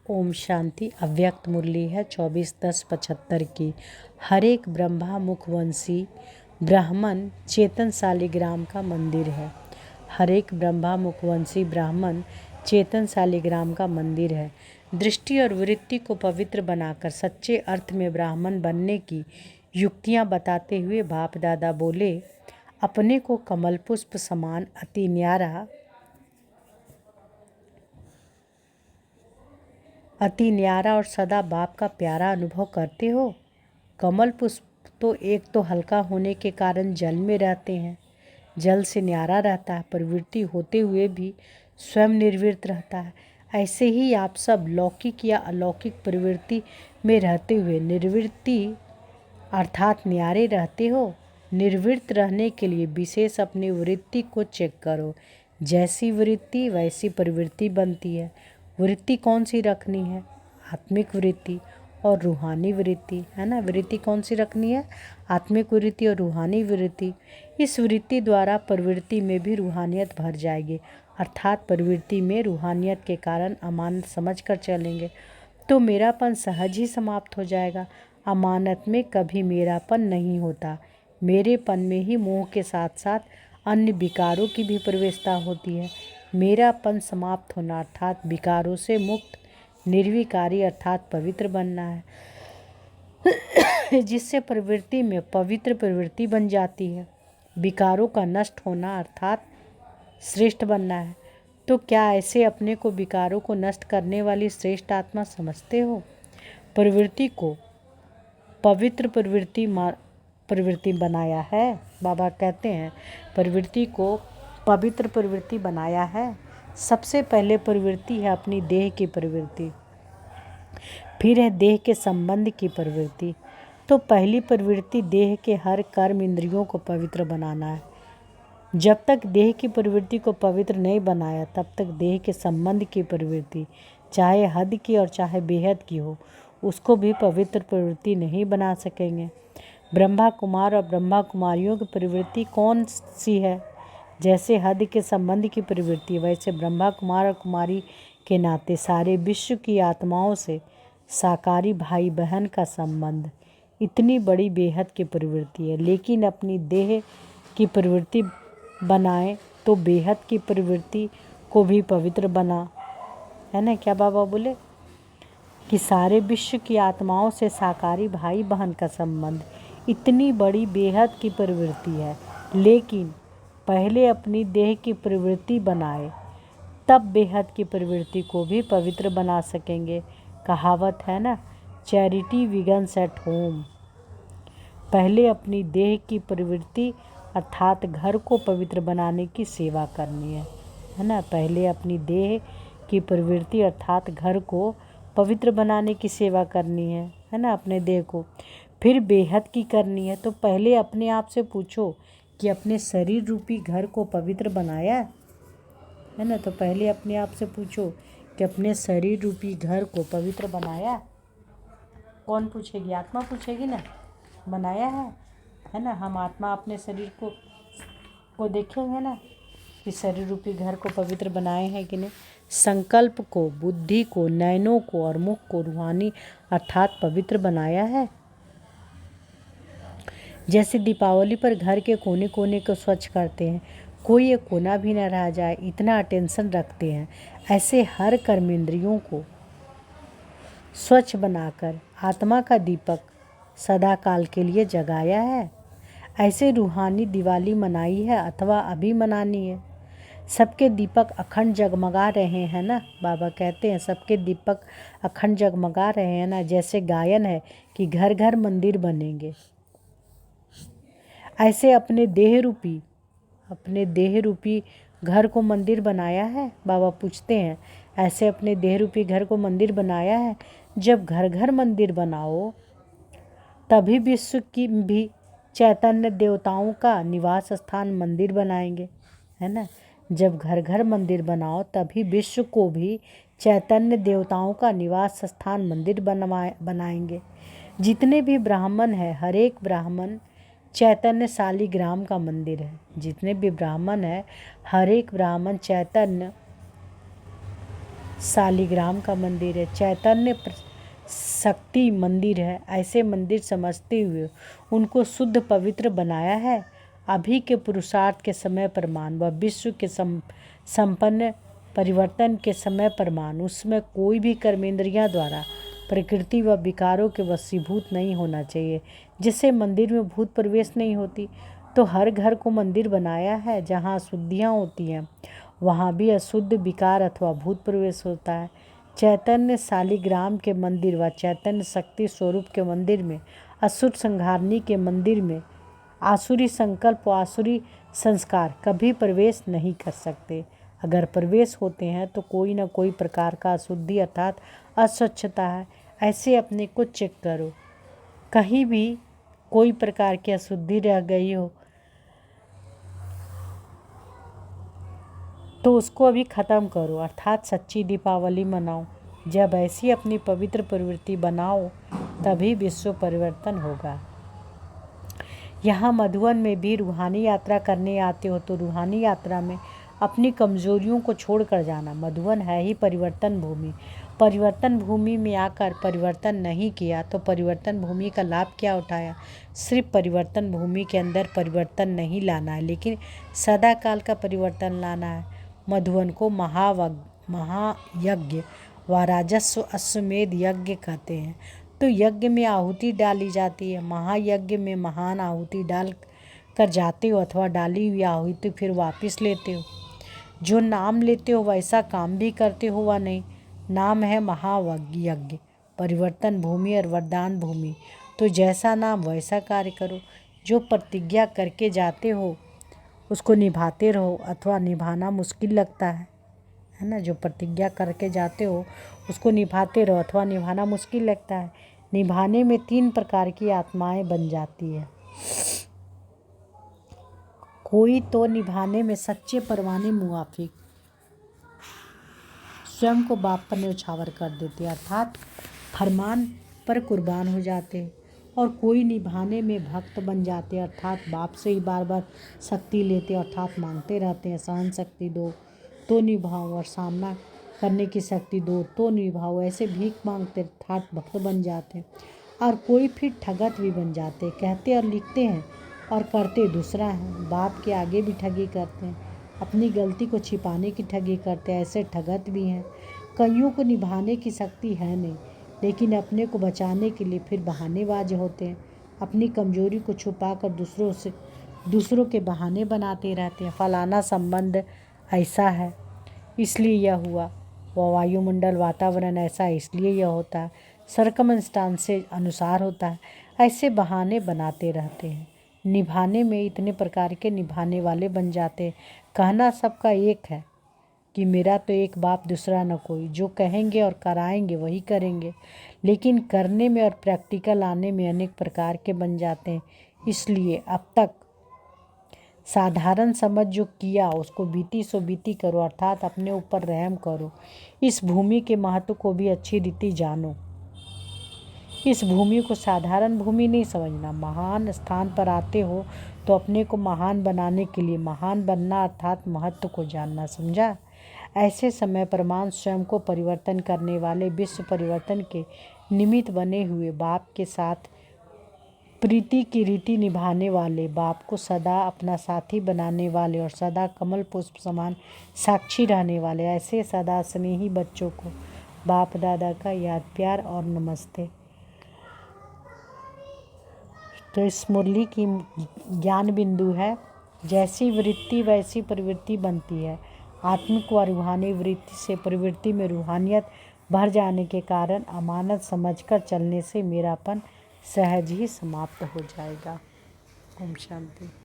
ओम शांति। अव्यक्त मुरली है 24/10/75 की। हर एक ब्रह्मा मुखवंशी ब्राह्मण चेतन शालिग्राम का मंदिर है। हर एक ब्रह्मा मुखवंशी ब्राह्मण चेतन शालिग्राम का मंदिर है। दृष्टि और वृत्ति को पवित्र बनाकर सच्चे अर्थ में ब्राह्मण बनने की युक्तियाँ बताते हुए बाप दादा बोले, अपने को कमल पुष्प समान अति न्यारा और सदा बाप का प्यारा अनुभव करते हो। कमल पुष्प तो एक तो हल्का होने के कारण जल में रहते हैं, जल से न्यारा रहता है, प्रवृत्ति होते हुए भी स्वयं निर्वृत्त रहता है। ऐसे ही आप सब लौकिक या अलौकिक प्रवृत्ति में रहते हुए निर्वृत्ति अर्थात न्यारे रहते हो। निर्वृत्त रहने के लिए विशेष अपनी वृत्ति को चेक करो। जैसी वृत्ति वैसी प्रवृत्ति बनती है। वृत्ति कौन सी रखनी है? आत्मिक वृत्ति और रूहानी वृत्ति, है ना। वृत्ति कौन सी रखनी है? आत्मिक वृत्ति और रूहानी वृत्ति। इस वृत्ति द्वारा प्रवृत्ति में भी रूहानियत भर जाएगी, अर्थात प्रवृत्ति में रूहानियत के कारण अमानत समझ कर चलेंगे तो मेरापन सहज ही समाप्त हो जाएगा। अमानत में कभी मेरापन नहीं होता। मेरेपन में ही मोह के साथ साथ अन्य विकारों की भी प्रवेशता होती है। मेरापन समाप्त होना अर्थात विकारों से मुक्त, निर्विकारी अर्थात पवित्र बनना है, जिससे प्रवृत्ति में पवित्र प्रवृत्ति बन जाती है। विकारों का नष्ट होना अर्थात श्रेष्ठ बनना है। तो क्या ऐसे अपने को विकारों को नष्ट करने वाली श्रेष्ठ आत्मा समझते हो? प्रवृत्ति को पवित्र प्रवृत्ति बनाया है। बाबा कहते हैं प्रवृत्ति को पवित्र प्रवृत्ति बनाया है। सबसे पहले प्रवृत्ति है अपनी देह की प्रवृत्ति, फिर है देह के संबंध की प्रवृत्ति। तो पहली प्रवृत्ति देह के हर कर्म इंद्रियों को पवित्र बनाना है। जब तक देह की प्रवृत्ति को पवित्र नहीं बनाया तब तक देह के संबंध की प्रवृत्ति, चाहे हद की और चाहे बेहद की हो, उसको भी पवित्र प्रवृत्ति नहीं बना सकेंगे। ब्रह्मा कुमार और ब्रह्मा कुमारियों की प्रवृत्ति कौन सी है? जैसे हद के संबंध की प्रवृत्ति, वैसे ब्रह्मा कुमार और कुमारी के नाते सारे विश्व की आत्माओं से साकारी भाई बहन का संबंध इतनी बड़ी बेहद की प्रवृत्ति है। लेकिन अपनी देह की प्रवृत्ति बनाए तो बेहद की प्रवृत्ति को भी पवित्र बना, है ना। क्या बाबा बोले कि सारे विश्व की आत्माओं से साकारी भाई बहन का संबंध इतनी बड़ी बेहद की प्रवृत्ति है। लेकिन पहले अपनी देह की प्रवृत्ति बनाए तब बेहद की प्रवृत्ति को भी पवित्र बना सकेंगे। कहावत है ना, चैरिटी बिगन्स एट होम। पहले अपनी देह की प्रवृत्ति अर्थात घर को पवित्र बनाने की सेवा करनी है ना। पहले अपनी देह की प्रवृत्ति अर्थात घर को पवित्र बनाने की सेवा करनी है ना, अपने देह को। फिर बेहद की करनी है। तो पहले अपने आप से पूछो कि अपने शरीर रूपी घर को पवित्र बनाया है ना। तो पहले अपने आप से पूछो कि अपने शरीर रूपी घर को पवित्र बनाया। कौन पूछेगी? आत्मा पूछेगी ना। बनाया है ना। हम आत्मा अपने शरीर को देखेंगे ना कि शरीर रूपी घर को पवित्र बनाए हैं कि नहीं। संकल्प को, बुद्धि को, नयनों को और मुख को रूहानी अर्थात पवित्र बनाया है। जैसे दीपावली पर घर के कोने कोने को स्वच्छ करते हैं, कोई एक कोना भी न रह जाए, इतना अटेंशन रखते हैं। ऐसे हर कर्मेंद्रियों को स्वच्छ बनाकर आत्मा का दीपक सदा काल के लिए जगाया है। ऐसे रूहानी दिवाली मनाई है अथवा अभी मनानी है। सबके दीपक अखंड जगमगा रहे हैं ना। बाबा कहते हैं सबके दीपक अखंड जगमगा रहे हैं ना। जैसे गायन है कि घर घर मंदिर बनेंगे, ऐसे अपने देह रूपी घर को मंदिर बनाया है। बाबा पूछते हैं ऐसे अपने देह रूपी घर को मंदिर बनाया है। जब घर घर मंदिर बनाओ तभी विश्व की भी चैतन्य देवताओं का निवास स्थान मंदिर बनाएंगे, है ना। जब घर घर मंदिर बनाओ तभी विश्व को भी चैतन्य देवताओं का निवास स्थान मंदिर बनाएंगे। जितने भी ब्राह्मण हैं, हर एक ब्राह्मण चैतन्य शालिग्राम का मंदिर है। जितने भी ब्राह्मण हैं, हर एक ब्राह्मण चैतन्य शालिग्राम का मंदिर है, चैतन्य शक्ति मंदिर है। ऐसे मंदिर समझते हुए उनको शुद्ध पवित्र बनाया है। अभी के पुरुषार्थ के समय प्रमाण व विश्व के संपन्न परिवर्तन के समय प्रमाण, उसमें कोई भी कर्मेंद्रियां द्वारा प्रकृति व विकारों के वशीभूत नहीं होना चाहिए, जिससे मंदिर में भूत प्रवेश नहीं होती। तो हर घर को मंदिर बनाया है, जहाँ अशुद्धियाँ होती हैं वहाँ भी अशुद्ध विकार अथवा भूत प्रवेश होता है। चैतन्य शालिग्राम के मंदिर व चैतन्य शक्ति स्वरूप के मंदिर में, असुर संहारणी के मंदिर में आसुरी संकल्प व आसुरी संस्कार कभी प्रवेश नहीं कर सकते। अगर प्रवेश होते हैं तो कोई न कोई प्रकार का अशुद्धि अर्थात अस्वच्छता है। ऐसे अपने को चेक करो, कहीं भी कोई प्रकार की अशुद्धि रह गई हो तो उसको अभी ख़त्म करो, अर्थात सच्ची दीपावली मनाओ। जब ऐसी अपनी पवित्र प्रवृत्ति बनाओ तभी विश्व परिवर्तन होगा। यहाँ मधुवन में भी रूहानी यात्रा करने आते हो तो रूहानी यात्रा में अपनी कमजोरियों को छोड़कर जाना। मधुवन है ही परिवर्तन भूमि। परिवर्तन भूमि में आकर परिवर्तन नहीं किया तो परिवर्तन भूमि का लाभ क्या उठाया। सिर्फ परिवर्तन भूमि के अंदर परिवर्तन नहीं लाना है, लेकिन सदा काल का परिवर्तन लाना है। मधुवन को महायज्ञ व राजस्व अश्वमेध यज्ञ कहते हैं। तो यज्ञ में आहुति डाली जाती है। महायज्ञ में महान आहुति डाल कर जाते हो अथवा डाली हुई आहुति फिर वापस लेते हो। जो नाम लेते हो वैसा काम भी करते हो व नहीं। नाम है महायज्ञ, परिवर्तन भूमि और वरदान भूमि। तो जैसा नाम वैसा कार्य करो। जो प्रतिज्ञा करके जाते हो उसको निभाते रहो, अथवा निभाना मुश्किल लगता है ना। जो प्रतिज्ञा करके जाते हो उसको निभाते रहो, अथवा निभाना मुश्किल लगता है। निभाने में 3 प्रकार की आत्माएं बन जाती है। कोई तो निभाने में सच्चे परवाने मुआफिक स्वयं को बाप पर न्यौछावर कर देते, अर्थात फरमान पर कुर्बान हो जाते। और कोई निभाने में भक्त बन जाते, अर्थात बाप से ही बार बार शक्ति लेते, अर्थात मांगते रहते हैं सहन शक्ति दो तो निभाओ और सामना करने की शक्ति दो तो निभाओ। ऐसे भीख मांगते अर्थात भक्त बन जाते हैं। और कोई फिर ठगत भी बन जाते, कहते और लिखते हैं और करते दूसरा है। बाप के आगे भी ठगी करते हैं, अपनी गलती को छिपाने की ठगी करते हैं। ऐसे ठगत भी हैं। कईयों को निभाने की शक्ति है नहीं, लेकिन अपने को बचाने के लिए फिर बहानेबाज होते हैं। अपनी कमजोरी को छुपाकर दूसरों के बहाने बनाते रहते हैं। फलाना संबंध ऐसा है इसलिए यह हुआ, वह वायुमंडल वातावरण ऐसा है इसलिए यह होता है, सर्कमस्टांस से अनुसार होता है। ऐसे बहाने बनाते रहते हैं। निभाने में इतने प्रकार के निभाने वाले बन जाते हैं। कहना सबका एक है कि मेरा तो एक बाप दूसरा न कोई। जो कहेंगे और कराएंगे वही करेंगे, लेकिन करने में और प्रैक्टिकल आने में अनेक प्रकार के बन जाते हैं। इसलिए अब तक साधारण समझ जो किया उसको बीती सो बीती करो, अर्थात अपने ऊपर रहम करो। इस भूमि के महत्व को भी अच्छी रीति जानो। इस भूमि को साधारण भूमि नहीं समझना। महान स्थान पर आते हो तो अपने को महान बनाने के लिए महान बनना, अर्थात महत्व को जानना, समझा। ऐसे समय प्रमाण स्वयं को परिवर्तन करने वाले, विश्व परिवर्तन के निमित्त बने हुए, बाप के साथ प्रीति की रीति निभाने वाले, बाप को सदा अपना साथी बनाने वाले और सदा कमल पुष्प समान साक्षी रहने वाले, ऐसे सदा स्नेही बच्चों को बाप दादा का याद प्यार और नमस्ते। तो इस मुरली की ज्ञान बिंदु है, जैसी वृत्ति वैसी प्रवृत्ति बनती है। आत्मिक व रूहानी वृत्ति से प्रवृत्ति में रूहानियत भर जाने के कारण अमानत समझकर चलने से मेरापन सहज ही समाप्त हो जाएगा। ओम शांति।